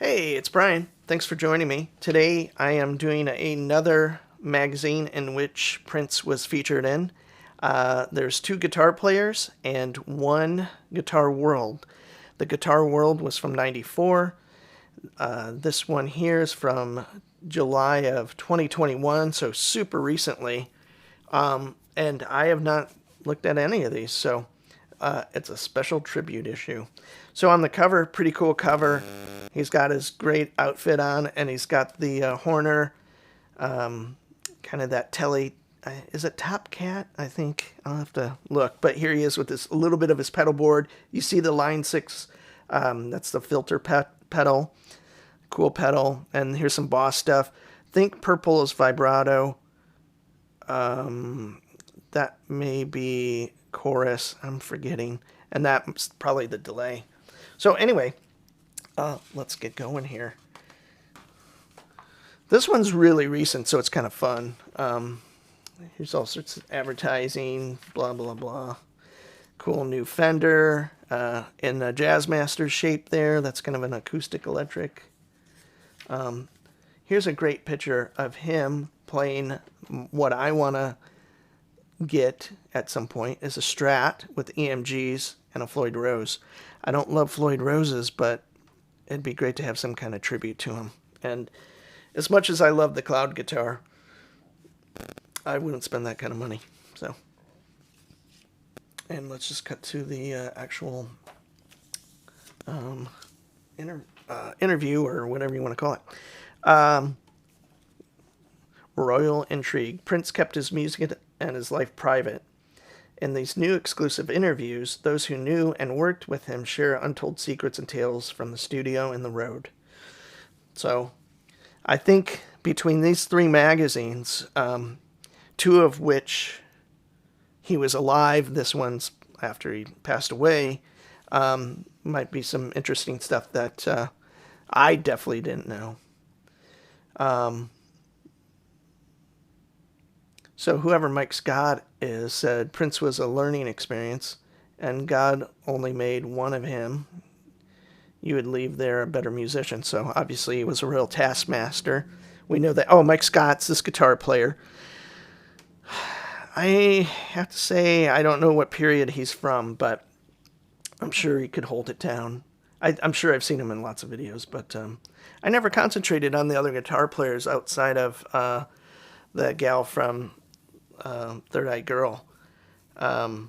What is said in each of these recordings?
Hey, it's Brian. Thanks for joining me. Today I am doing another magazine in which Prince was featured in. There's two guitar players and one guitar world. The guitar world was from '94. This one here is from July of 2021, so super recently. And I have not looked at any of these, so it's a special tribute issue. So on the cover, pretty cool cover. He's got his great outfit on, and he's got the Horner, kind of that telly. Is it Top Cat? I think I'll have to look. But here he is with this a little bit of his pedal board. You see the Line 6. That's the filter pedal. Cool pedal. And here's some Boss stuff. Think purple is vibrato. That may be chorus. I'm forgetting. And that's probably the delay. So anyway, let's get going here. This one's really recent, so it's kind of fun. Here's all sorts of advertising, blah, blah, blah. Cool new Fender in the Jazzmaster shape there. That's kind of an acoustic electric. Here's a great picture of him playing what I want to get at some point is a Strat with EMGs and a Floyd Rose. I don't love Floyd Roses, but it'd be great to have some kind of tribute to him. And as much as I love the cloud guitar, I wouldn't spend that kind of money. So, and let's just cut to the actual interview or whatever you want to call it. Royal intrigue. Prince kept his music and his life private. In these new exclusive interviews, those who knew and worked with him share untold secrets and tales from the studio and the road. So, I think between these three magazines, two of which he was alive, this one's after he passed away, might be some interesting stuff that I definitely didn't know. So whoever Mike Scott is said Prince was a learning experience, and God only made one of him. You would leave there a better musician. So obviously he was a real taskmaster. We know that. Oh, Mike Scott's this guitar player. I have to say I don't know what period he's from, but I'm sure he could hold it down. I'm sure I've seen him in lots of videos, but I never concentrated on the other guitar players outside of the gal from Third Eye Girl. I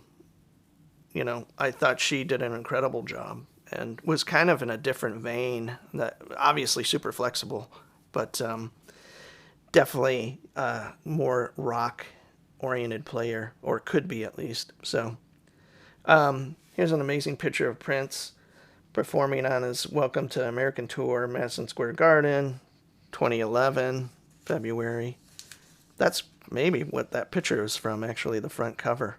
thought she did an incredible job and was kind of in a different vein. That obviously super flexible, but definitely more rock oriented player, or could be at least. So here's an amazing picture of Prince performing on his Welcome to American tour, Madison Square Garden, 2011, February. That's maybe what that picture is from, actually, the front cover.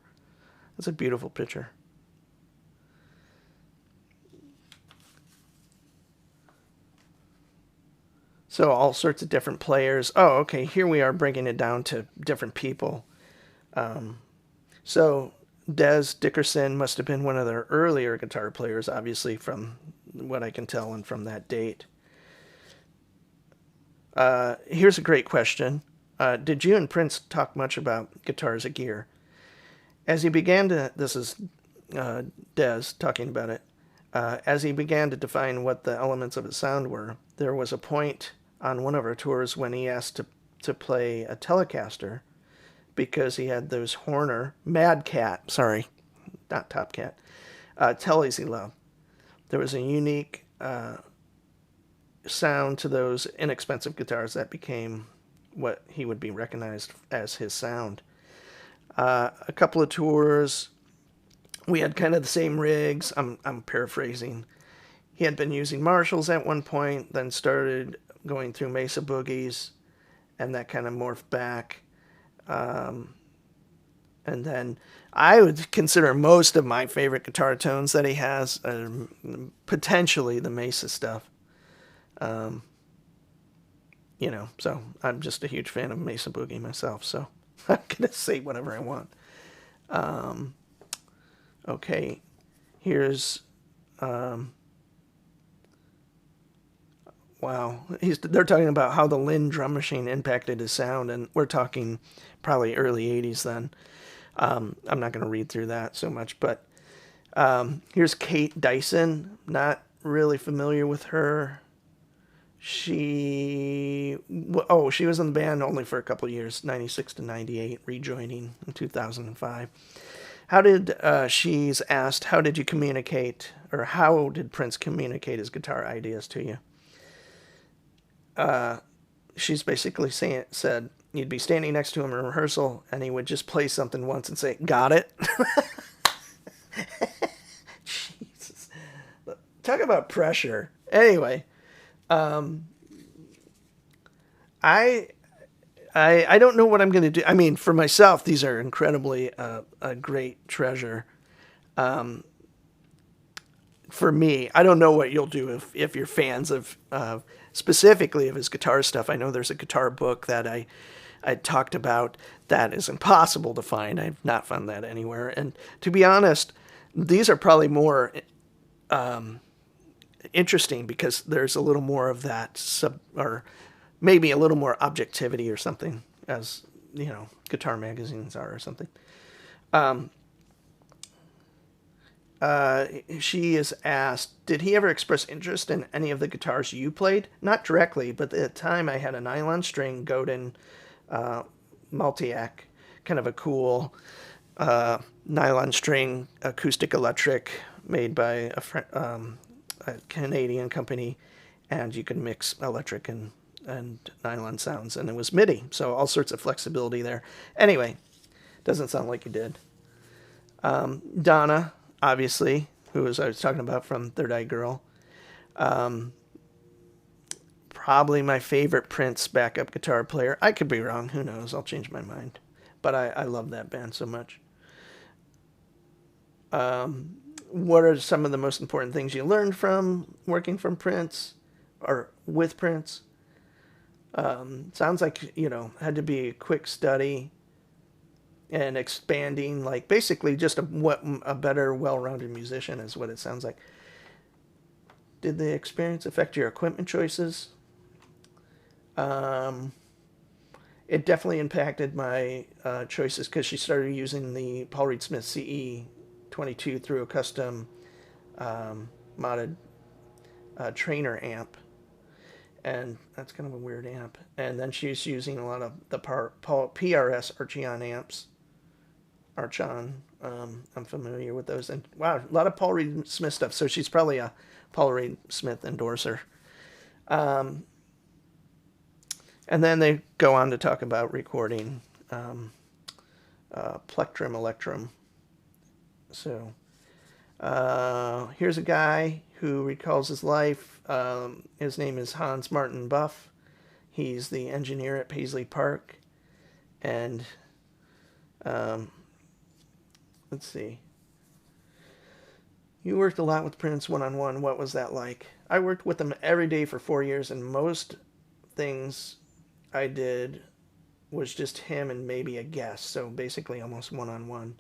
That's a beautiful picture. So all sorts of different players. Oh, okay, here we are bringing it down to different people. So Des Dickerson must have been one of their earlier guitar players, obviously, from what I can tell and from that date. Here's a great question. Did you and Prince talk much about guitar as a gear? As he began to, this is Des talking about it, as he began to define what the elements of his sound were, there was a point on one of our tours when he asked to play a Telecaster because he had those Horner, Mad Cat, sorry, not Top Cat, Tellys he loved. There was a unique sound to those inexpensive guitars that became what he would be recognized as his sound. A couple of tours, we had kind of the same rigs. I'm paraphrasing. He had been using Marshalls at one point, then started going through Mesa Boogies, and that kind of morphed back. And then I would consider most of my favorite guitar tones that he has potentially the Mesa stuff. So I'm just a huge fan of Mesa Boogie myself, so I'm going to say whatever I want. Okay, here's Wow. They're talking about how the Lynn drum machine impacted his sound, and we're talking probably early 80s then. I'm not going to read through that so much, but here's Kate Dyson. Not really familiar with her. She was in the band only for a couple of years, 96 to 98, rejoining in 2005. She's asked, how did you communicate, or how did Prince communicate his guitar ideas to you? She's basically said you'd be standing next to him in rehearsal, and he would just play something once and say, "Got it." Jesus, talk about pressure. Anyway, I I don't know what I'm going to do. I mean, for myself, these are incredibly a great treasure. For me, I don't know what you'll do if you're fans of specifically of his guitar stuff. I know there's a guitar book that I talked about that is impossible to find. I've not found that anywhere. And to be honest, these are probably more interesting because there's a little more of that or maybe a little more objectivity or something, as you know, guitar magazines are or something. She is asked, did he ever express interest in any of the guitars you played? Not directly, but at the time I had a nylon string Godin Multiac, kind of a cool nylon string acoustic electric made by a Canadian company, and you can mix electric and nylon sounds, and it was MIDI, so all sorts of flexibility there. Anyway, doesn't sound like you did. Donna, obviously, I was talking about from Third Eye Girl. Probably my favorite Prince backup guitar player. I could be wrong. Who knows? I'll change my mind. But I love that band so much. What are some of the most important things you learned from working from Prince or with Prince? Sounds like, had to be a quick study and expanding, like basically just a better, well-rounded musician is what it sounds like. Did the experience affect your equipment choices? It definitely impacted my choices because she started using the Paul Reed Smith CE22 through a custom modded trainer amp. And that's kind of a weird amp. And then she's using a lot of the PRS Archeon amps. Archon. I'm familiar with those. And wow, a lot of Paul Reed Smith stuff. So she's probably a Paul Reed Smith endorser. And then they go on to talk about recording Plectrum Electrum. So here's a guy who recalls his life. His name is Hans Martin Buff. He's the engineer at Paisley Park. And let's see. You worked a lot with Prince one-on-one. What was that like? I worked with him every day for 4 years, and most things I did was just him and maybe a guest, so basically almost one-on-one.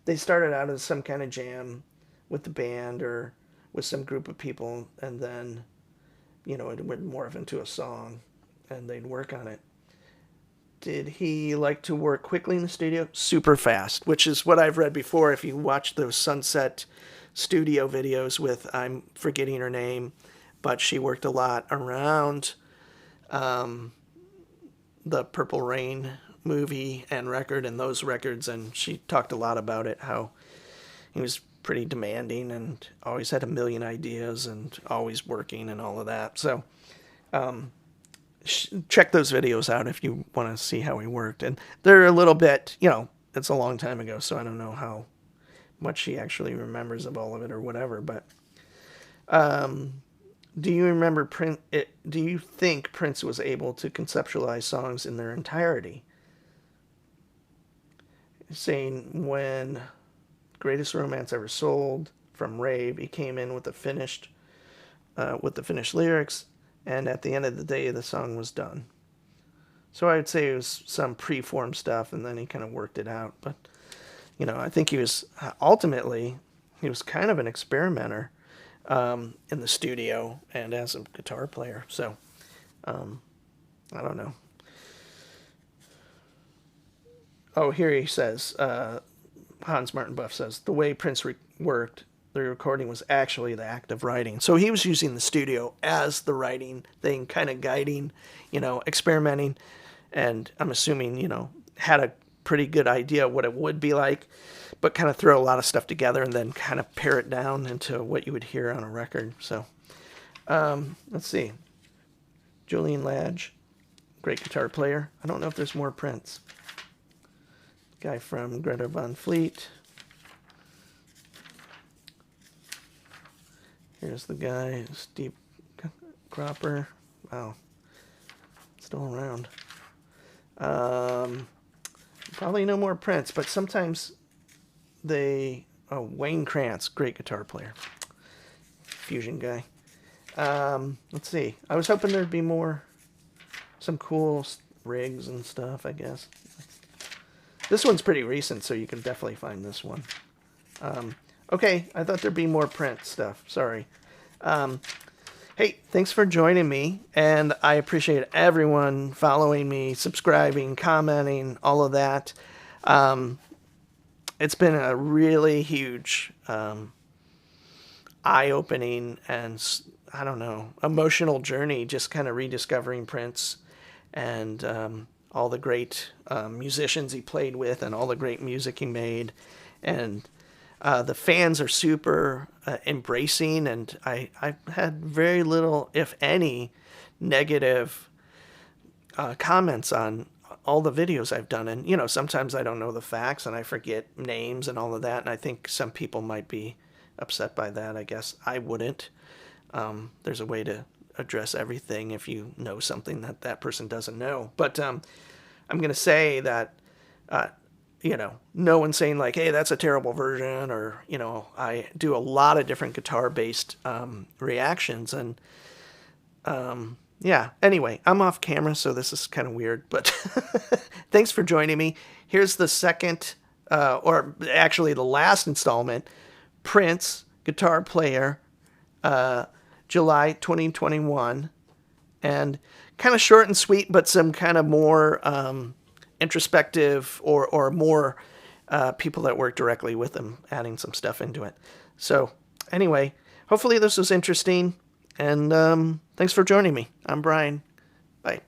They started out as some kind of jam with the band or with some group of people, and then, it would morph into a song, and they'd work on it. Did he like to work quickly in the studio? Super fast, which is what I've read before. If you watch those Sunset studio videos with, I'm forgetting her name, but she worked a lot around the Purple Rain movie and record and those records, and she talked a lot about it, how he was pretty demanding and always had a million ideas and always working and all of that. So check those videos out if you want to see how he worked. And they're a little bit, it's a long time ago, so I don't know how much she actually remembers of all of it or whatever. But do you remember do you think Prince was able to conceptualize songs in their entirety? Saying when Greatest Romance Ever Sold from Rave, he came in with the finished lyrics, and at the end of the day, the song was done. So I would say it was some pre-formed stuff, and then he kind of worked it out. But I think he was kind of an experimenter in the studio and as a guitar player. So I don't know. Oh, here he says, Hans Martin Buff says, the way Prince worked, the recording was actually the act of writing. So he was using the studio as the writing thing, kind of guiding, experimenting. And I'm assuming, had a pretty good idea what it would be like, but kind of throw a lot of stuff together and then kind of pare it down into what you would hear on a record. So let's see. Julian Ladge, great guitar player. I don't know if there's more Prince. Guy from Greta Van Fleet. Here's the guy, Steve Cropper. Wow, still around. Probably no more Prince, but sometimes they... Oh, Wayne Krantz, great guitar player. Fusion guy. Let's see. I was hoping there'd be some cool rigs and stuff, I guess. This one's pretty recent, so you can definitely find this one. Okay, I thought there'd be more Prince stuff. Sorry. Hey, thanks for joining me, and I appreciate everyone following me, subscribing, commenting, all of that. It's been a really huge eye-opening and, I don't know, emotional journey, just kind of rediscovering Prince and all the great musicians he played with and all the great music he made. And the fans are super embracing, and I've had very little, if any, negative comments on all the videos I've done. And, sometimes I don't know the facts and I forget names and all of that, and I think some people might be upset by that. I guess I wouldn't. There's a way to address everything if you know something that person doesn't know. But I'm going to say that, no one's saying like, hey, that's a terrible version, or, I do a lot of different guitar-based reactions. And, yeah, anyway, I'm off camera, so this is kind of weird. But thanks for joining me. Here's the second, or actually the last installment, Prince, guitar player, July 2021, and kind of short and sweet, but some kind of more introspective or more people that work directly with him, adding some stuff into it. So anyway, hopefully this was interesting, and thanks for joining me. I'm Brian. Bye.